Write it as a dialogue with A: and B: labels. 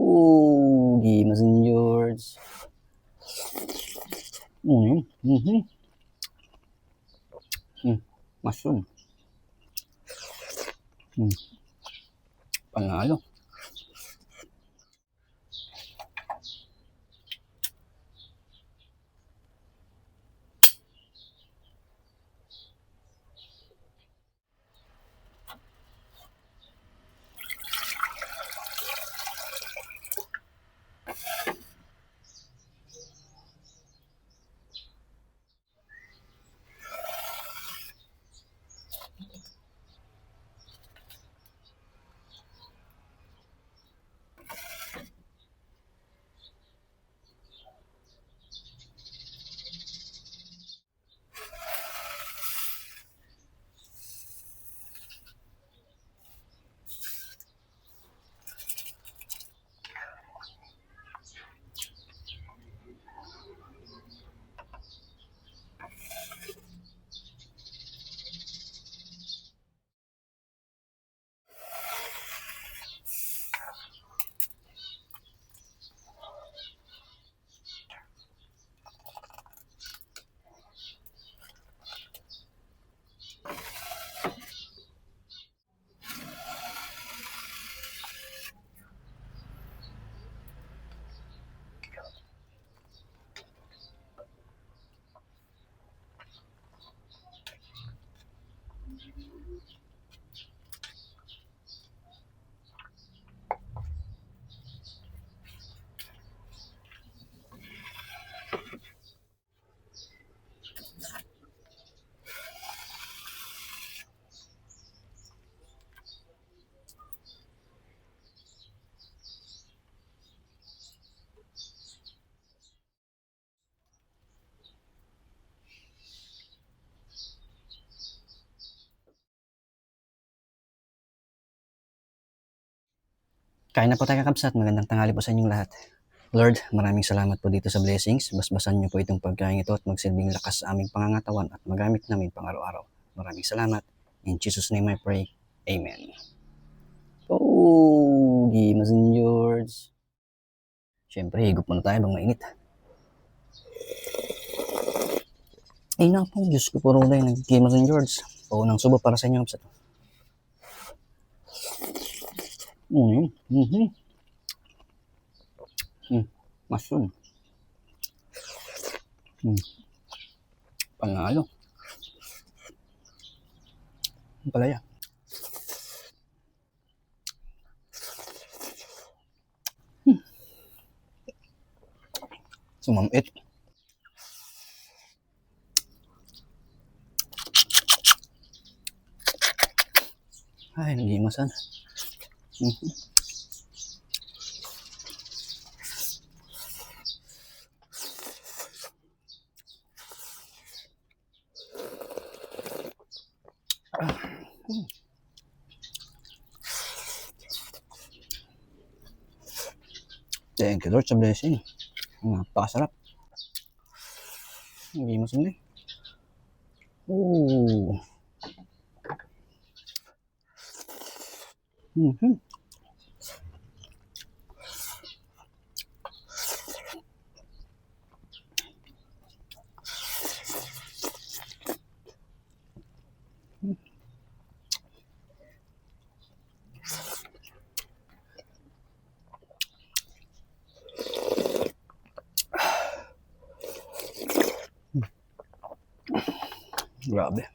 A: Pogi Masin George. Mushroom. Panalo. Kain na po tayo kakabsat. Magandang tanghali po sa inyong lahat. Lord, maraming salamat po dito sa blessings. Basbasan niyo po itong pagkain ito at magsilbing lakas sa aming pangangatawan at magamit namin pang araw-araw. Maraming salamat. In Jesus' name I pray. Amen. Pogi Masin George. Siyempre, higop muna tayo bang mainit. Ay na po, Diyos ko po rin nag-Pogi Masin George. Paunang subo para sa inyo kakabsat. Mushroom. Panalo. Palaya. Sumamit. Ay, nag-imasan. Thank you Lord sa blessing. Napakasarap. Hindi mo sumli. Grabe.